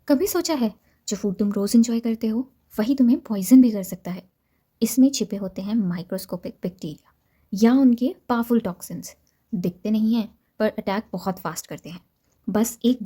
कभी सोचा है जो फूड तुम रोज़ एंजॉय करते हो वही तुम्हें पॉइजन भी कर सकता है। इसमें छिपे होते हैं माइक्रोस्कोपिक बैक्टीरिया या उनके पावरफुल टॉक्सिन्स। दिखते नहीं हैं पर अटैक बहुत फास्ट करते हैं। बस एक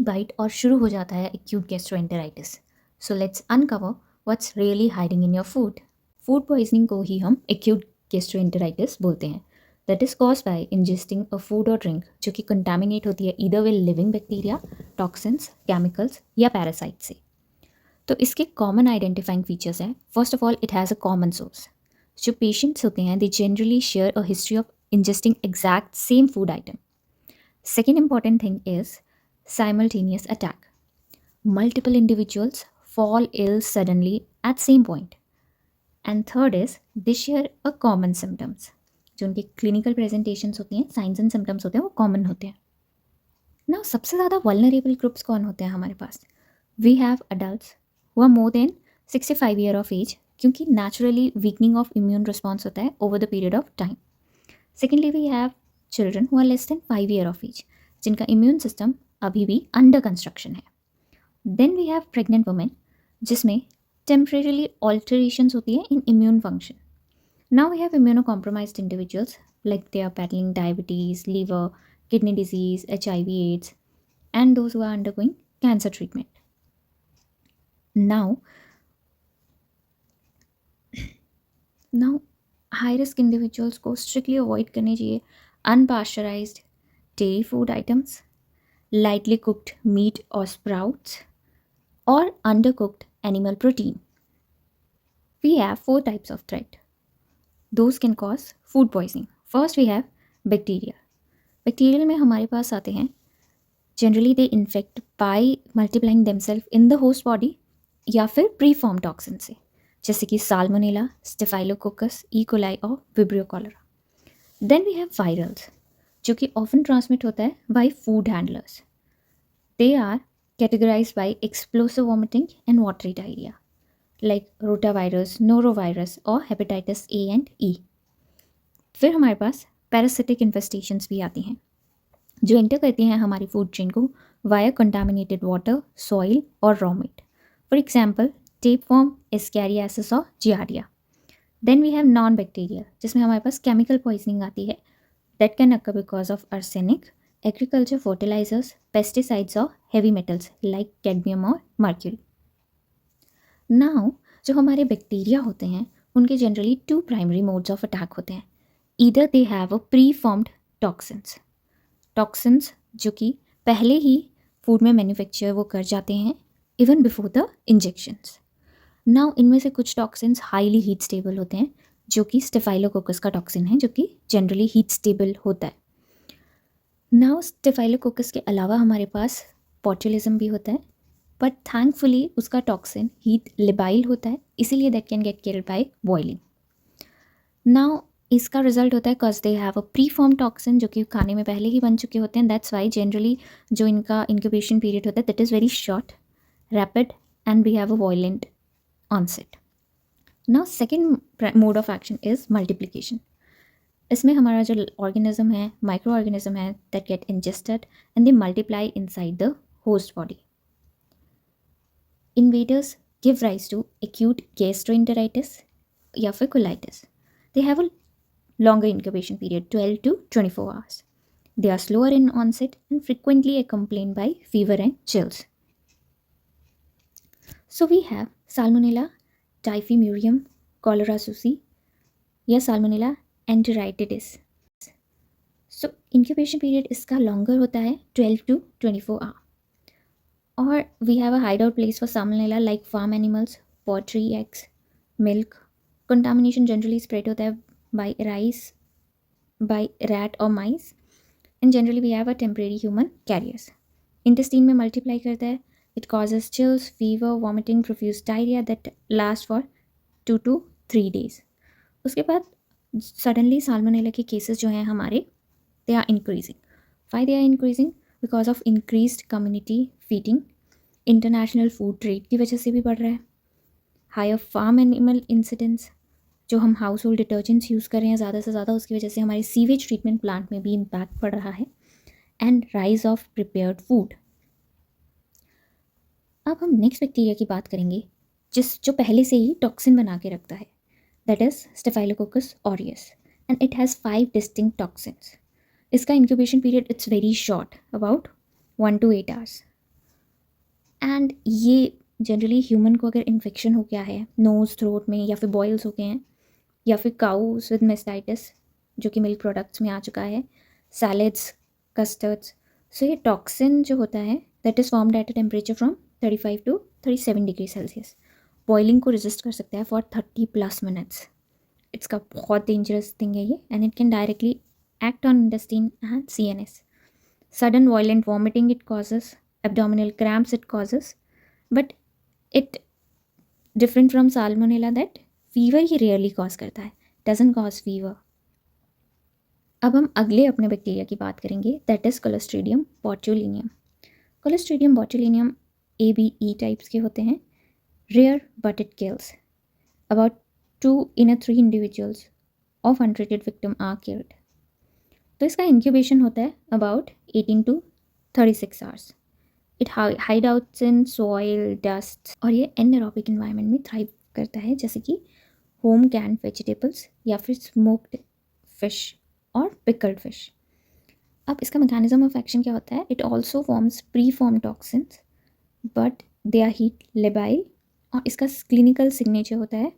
बाइट और शुरू हो जाता है acute gastroenteritis. So let's uncover what's really hiding in your food. Food poisoning को ही हम एक्यूट गैस्ट्रोएंटेराइटिस बोलते हैं। That is cause by ingesting a food और ड्रिंक जो कि कंटामिनेट होती है either with living bacteria, toxins, chemicals या पैरासाइट से। तो इसके कॉमन आइडेंटिफाइंग फीचर्स हैं। First of all it has a common source. जो पेशेंट्स होते हैं they generally share a history of ingesting exact same food item. Second important thing is simultaneous attack. Multiple individuals fall ill suddenly at same point. And third is they share a common symptoms. जो उनकी clinical presentations होती हैं, science and symptoms होते हैं, वो common होते हैं ना। सबसे ज़्यादा वल्नरेबल ग्रुप्स कौन होते हैं हमारे पास? We have adults who are more than 65 year of age, क्योंकि naturally weakening of immune response होता है over the period of time. Secondly we have children who are less than 5 year of age, जिनका immune system अभी भी under construction है। Then we have pregnant women, जिसमें temporarily alterations होती है in immune function. Now we have immunocompromised individuals like they are battling diabetes, liver, kidney disease, HIV, AIDS, and those who are undergoing cancer treatment. Now high risk individuals को strictly avoid करनी चाहिए unpasteurized dairy food items, lightly cooked meat or sprouts, or undercooked animal protein. We have 4 types of threat. Those can cause food poisoning. First we have bacteria. Bacterial में हमारे पास आते हैं generally they infect by multiplying themselves in the host body या फिर pre form toxin से, जैसे कि साल्मोनेला, स्टेफाइलोकोकस, ई कोलाई और Vibrio cholera. Then we have virals जो कि ऑफन ट्रांसमिट होता है by food handlers. They are categorize by explosive vomiting and watery diarrhoea like rotavirus, norovirus और हेपेटाइटिस ए एंड ई। फिर हमारे पास parasitic इन्फेस्टेशंस भी आती हैं जो एंटर करती हैं हमारी फूड चेन को वाया कंटामिनेटेड वाटर, सॉइल और raw meat. For example tapeworm, ascariasis और giardia. Then we have non bacterial, जिसमें हमारे पास केमिकल पॉइजनिंग आती है that can occur because of arsenic, agriculture fertilisers, pesticides और हैवी मेटल्स लाइक कैडमियम और mercury. Now जो हमारे बैक्टीरिया होते हैं उनके generally 2 primary modes of attack होते हैं। Either they have a preformed toxins जो कि पहले ही फूड में मैन्युफैक्चर वो कर जाते हैं even before the injections. Now इनमें से कुछ टॉक्सिन्स हाईली हीट स्टेबल होते हैं, जो कि स्टेफाइलोकोकस का टॉक्सिन है जो कि जनरली हीट स्टेबल होता है। नाउ स्टेफाइलोकोकस के अलावा हमारे पास बॉट्युलिज्म भी होता है, बट थैंकफुली उसका टॉक्सिन हीट लिबाइल होता है, इसीलिए that can get killed by boiling. Now इसका रिजल्ट होता है cause they have a pre form toxin जो कि खाने में पहले ही बन चुके होते हैं। दैट्स वाई जनरली जो इनका इंक्यूबेशन पीरियड होता है that is very short, rapid and we have a violent onset. Now second mode of action is multiplication. इसमें हमारा जो ऑर्गेनिज्म है, माइक्रो ऑर्गेनिज्म है, that get ingested and they multiply inside the host body. Invaders give rise to acute gastroenteritis या फिर colitis. They have a longer incubation period 12 to 24 hours. They are slower in onset and frequently accompanied by fever and chills. So we have Salmonella typhimurium, cholera susi या Salmonella enteritidis. So incubation period इसका longer होता है 12 to 24 hour. और we have a hideout place for Salmonella like farm animals, poultry, eggs, milk. Contamination generally spread होता है by rice, by rat or mice, and generally we have a temporary human carriers. Intestine में multiply करता है. It causes chills, fever, vomiting, profuse diarrhea that last for 2 to 3 days. उसके बाद suddenly salmonella के cases जो हैं हमारे they are increasing. Why they are increasing? Because of increased community feeding, international food trade की वजह से भी बढ़ रहा है. Higher farm animal incidence, जो हम हाउस होल्ड डिटर्जेंट्स यूज़ कर रहे हैं ज़्यादा से ज़्यादा, उसकी वजह से हमारे सीवेज ट्रीटमेंट प्लांट में भी इम्पैक्ट पड़ रहा है, and rise of prepared food. अब हम नेक्स्ट बैक्टीरिया की बात करेंगे जो पहले से ही टॉक्सिन बना के रखता है, that is staphylococcus aureus, and it has 5 distinct toxins. इसका incubation period it's very short, about 1 to 8 hours. And ये जनरली ह्यूमन को अगर इन्फेक्शन हो गया है नोज थ्रोट में, या फिर बॉयल्स हो गए हैं, या फिर काउस विद मेस्टाइटिस जो कि मिल्क प्रोडक्ट्स में आ चुका है, सैलेड्स, कस्टर्ड्स, सो ये टॉक्सिन जो होता है that is formed at a temperature from 35 to 37 degree Celsius. Boiling को रेजिस्ट कर सकता है फॉर 30+ मिनट्स. इसका बहुत डेंजरस थिंग है ये, and it can directly act on intestine and CNS. Sudden violent vomiting it causes, abdominal cramps it causes, but it different from salmonella that fever he rarely cause करता है, doesn't cause fever. अब हम अगले अपने bacteria की बात करेंगे, that is Clostridium botulinum. Clostridium botulinum ABE types के होते हैं, rare but it kills. About 2 in 3 individuals of untreated victim are killed. तो इसका इंक्यूबेशन होता है about 18 to 36 hours. It hide outs in soil, dust, और ये एनएरोबिक इन्वायरमेंट में थ्राइव करता है, जैसे कि होम कैन वेजिटेबल्स या फिर स्मोक्ड फिश और पिकल्ड फिश. अब इसका मैकेनिज्म ऑफ एक्शन क्या होता है, it also forms pre form toxins but they are heat labile. और इसका क्लिनिकल सिग्नेचर होता है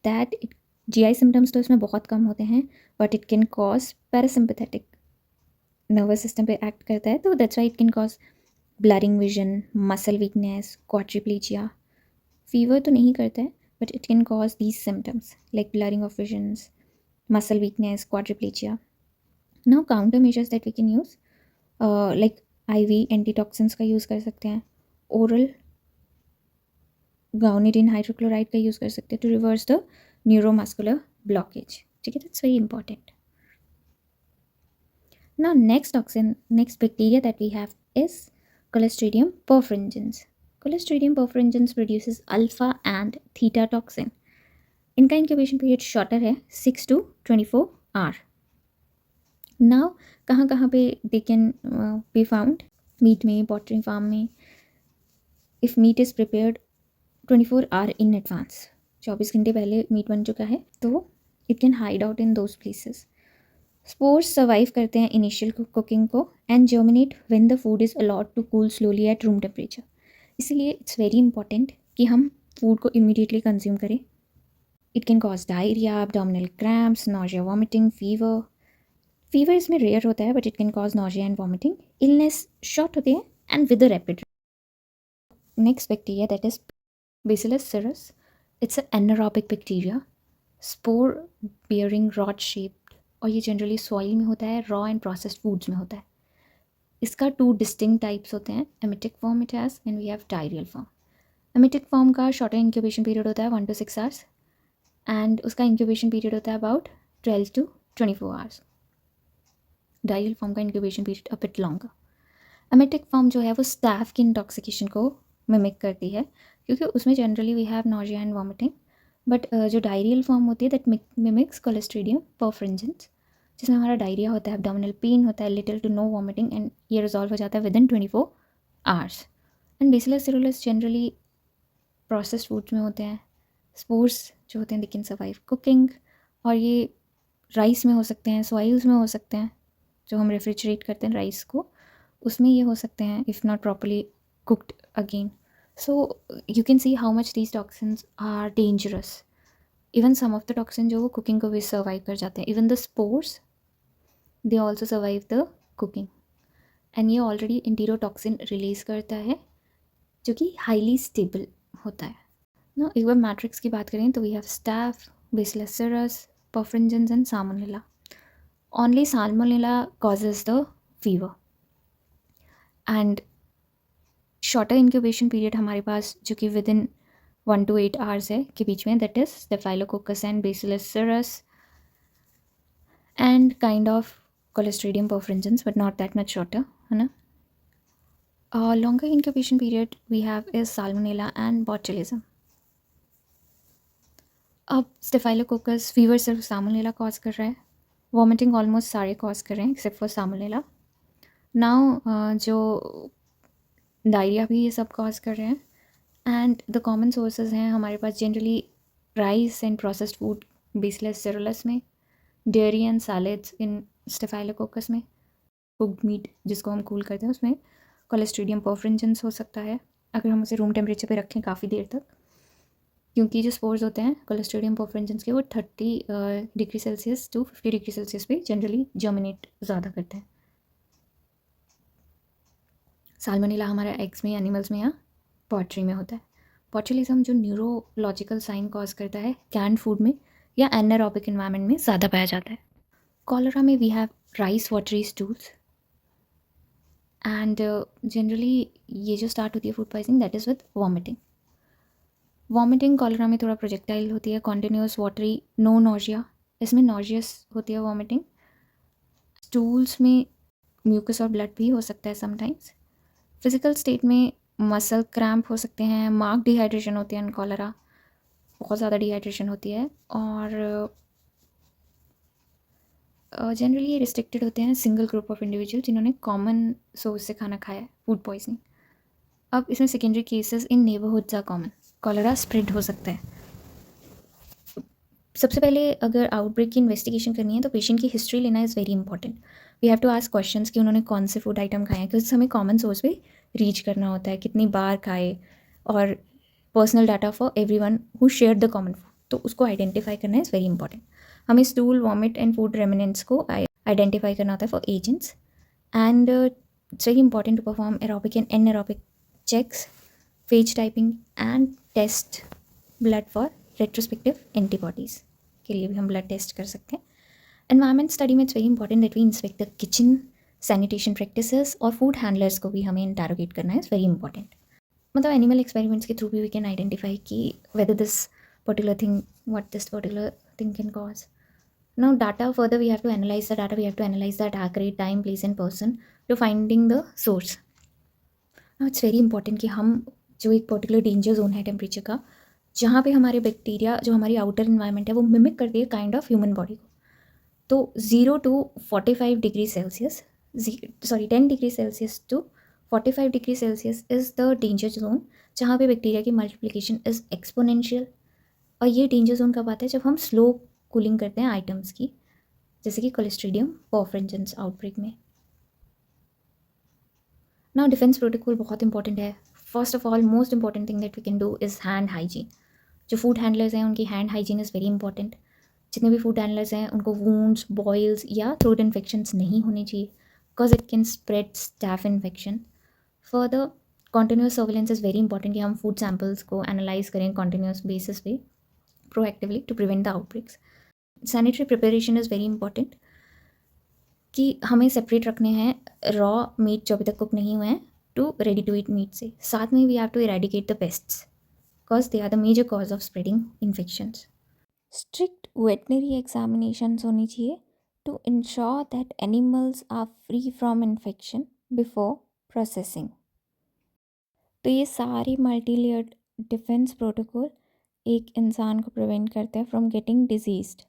दैट इट GI सिम्टम्स तो इसमें बहुत कम होते हैं, but it can cause parasympathetic nervous system पे एक्ट करता है, तो that's why it can cause blurring vision, muscle weakness, quadriplegia. Fever तो नहीं करता है, but it can cause these symptoms like blurring of visions, muscle weakness, quadriplegia. Now counter measures that we can use, like IV antitoxins का use कर सकते हैं, oral guanidine hydrochloride का use कर सकते हैं to reverse the neuromuscular blockage. ठीक है, that's very important. Now next bacteria that we have is Clostridium perfringens. Clostridium perfringens produces alpha and theta toxin. इनका इंक्यूबेशन पीरियड शॉर्टर है, 6 to 24 hour. Now कहाँ पे they can be found? Meat में, poultry farm में. If meat is prepared 24 hour in advance, 24 घंटे पहले meet बन चुका है, तो it can hide out in those places. Spores survive करते हैं इनिशियल कुकिंग को and germinate when the food is allowed to cool slowly at room temperature. इसीलिए इट्स वेरी इंपॉर्टेंट कि हम फूड को इमीडिएटली कंज्यूम करें. It can cause diarrhoea, abdominal cramps, nausea, vomiting, fever. Fever इसमें rare होता है, but it can cause nausea and vomiting. Illness short होते हैं and with a rapid. Next bacteria that is Bacillus cereus. It's an anaerobic bacteria, spore bearing rod shaped, और ये generally soil में होता है, रॉ एंड प्रोसेस्ड फूड्स में होता है. इसका 2 डिस्टिंक्ट टाइप्स होते हैं, emetic form it has and we have diarrhoeal form. Emetic form का शॉर्टर इंक्यूबेशन पीरियड होता है 1 to 6 hours, एंड उसका इंक्यूबेशन पीरियड होता है about 12 to 24 hours. Diarrhoeal form का incubation period a bit longer. Emetic form जो है वो स्टाफ की इंटॉक्सिकेशन को मिमिक करती है, क्योंकि उसमें generally we have nausea and vomiting. But जो डायरियल फॉर्म होती है दैट मिमिक्स Clostridium perfringens, जिसमें हमारा डायरिया होता है, एब्डोमिनल पेन होता है, little to no vomiting, and ये रिजॉल्व हो जाता है within 24 hours. And Bacillus cereus generally processed foods में होते हैं. स्पोर्स जो होते हैं दे कैन सर्वाइव कुकिंग, और ये राइस में हो सकते हैं, सॉइल्स में हो सकते हैं, जो हम रेफ्रिजरेट करते हैं राइस को, उसमें ये हो सकते हैं if not properly cooked again. So you can see how much these toxins are dangerous. Even some of the toxins जो वो cooking को भी survive कर जाते हैं. Even the spores, they also survive the cooking. And ये already enterotoxin release करता है, जो कि highly stable होता है. Now एक बार matrix की बात करें तो we have staph, Bacillus cereus, perfringens and salmonella. Only salmonella causes the fever. And shorter incubation period हमारे पास जो कि विद इन 1 to 8 hours है के बीच में, that is Staphylococcus and Bacillus cereus and kind of Clostridium perfringens, but not that much shorter, है ना. Longer incubation period we have is Salmonella and botulism. अब Staphylococcus फीवर सिर्फ Salmonella cause कर रहा है, वॉमिटिंग ऑलमोस्ट सारे cause कर रहे हैं एक्सेप्ट फॉर Salmonella. नाउ जो डायरिया भी ये सब कॉज कर रहे हैं, एंड द कॉमन सोर्सेज हैं हमारे पास generally rice and processed food bacillus cereus में, dairy and salads in staphylococcus में, कुक्ड मीट जिसको हम कूल करते हैं उसमें कोलेस्ट्रीडियम परफरेंजेंस हो सकता है अगर हम उसे रूम टेम्परेचर पे रखें काफ़ी देर तक, क्योंकि जो स्पोर्स होते हैं कोलेस्ट्रीडियम परफरेंजेंस के वो 30 degree Celsius to 50 degree Celsius पे जनरली जर्मिनेट ज़्यादा करते हैं। साल्मोनेला हमारे एग्स में, एनिमल्स में या पॉट्री में होता है। बॉटुलिज्म जो न्यूरोलॉजिकल साइन कॉज करता है कैंड फूड में या एनारोबिक इन्वायरमेंट में ज़्यादा पाया जाता है। कॉलरा में we have rice watery stools and generally ये जो स्टार्ट होती है food poisoning that is with vomiting. Vomiting cholera में थोड़ा प्रोजेक्टाइल होती है, कॉन्टिन्यूस वाटरी, नो नॉजिया, इसमें नॉजियस होती है वॉमिटिंग। स्टूल्स में म्यूकस और ब्लड भी हो सकता है समटाइम्स। फिजिकल स्टेट में मसल क्रैम्प हो सकते हैं, मार्क डिहाइड्रेशन होती है इन कॉलरा, बहुत ज़्यादा डिहाइड्रेशन होती है, और जनरली ये रिस्ट्रिक्टेड होते हैं सिंगल ग्रुप ऑफ इंडिविजुअल जिन्होंने कॉमन सोर्स से खाना खाया है, फूड पॉइजनिंग। अब इसमें secondary cases in neighbourhoods are common, cholera spread हो सकता है। सबसे पहले अगर आउटब्रेक की इन्वेस्टिगेशन करनी है तो पेशेंट की हिस्ट्री लेना is very important. We have to ask questions कि उन्होंने कौन से फूड आइटम खाए हैं, क्योंकि हमें कॉमन सोर्स पे रीच करना होता है, कितनी बार खाए, और personal data for everyone who share the common food, तो उसको आइडेंटिफाई करना इज़ वेरी इंपॉर्टेंट। हमें stool, vomit and food remnants को आइडेंटिफाई करना होता है for agents, and it's very important to perform aerobic and anaerobic checks, phage typing and test blood for retrospective antibodies के लिए भी हम ब्लड टेस्ट कर सकते हैं। एनवायरमेंट स्टडी में it's very important that we inspect the kitchen, sanitation practices, और food handlers को भी हमें इंटैरोगेट करना है, इज़ वेरी इंपॉर्टेंट। मतलब एनिमल एक्सपेरिमेंट्स के थ्रू भी वी कैन आइडेंटिफाई कि whether this particular thing, what this particular thing can cause. Now data further we have to analyse the data, we have to analyse that accurate time, place and person to finding the source. Now it's very important कि हम जो एक particular danger zone है temperature का, जहाँ पे हमारे bacteria, जो हमारी आउटर इन्वायरमेंट है वो मिमिक करती है काइंड ऑफ ह्यूमन बॉडी को, तो 0 to 45 degree Celsius, 10 degree Celsius to 45 degree Celsius is the danger zone, जहाँ पे बैक्टीरिया की मल्टीप्लिकेशन इज़ एक्सपोनेंशियल। और ये डेंजर जोन कब आता है, जब हम स्लो कूलिंग करते हैं आइटम्स की, जैसे कि कोलेस्ट्रीडियम परफरेंजेंस आउटब्रेक में। नाउ डिफेंस प्रोटोकॉल बहुत इंपॉर्टेंट है। First of all, most important thing that we can do is hand hygiene. जो फूड हैंडलर्स हैं उनकी hand hygiene is very important. जितने भी फूड हैंडलर्स हैं उनको वूंड्स, बॉयल्स या थ्रोट इन्फेक्शंस नहीं होने चाहिए, because it can spread staph infection. Further, continuous surveillance is very important कि हम फूड सैम्पल्स को एनालाइज करें कॉन्टिन्यूस बेसिस पे proactively to prevent the outbreaks. Sanitary preparation is very important कि हमें सेपरेट रखने हैं रॉ मीट जो अभी तक कुक नहीं हुए हैं to ready to eat meat से। साथ में we have to eradicate the pests because they are the major cause of spreading infections. Strict veterinary examinations होनी चाहिए to ensure that animals are free from infection before processing. तो ये सारी multi layered defence protocol एक इंसान को prevent करते हैं फ्रॉम गेटिंग डिजीज्ड।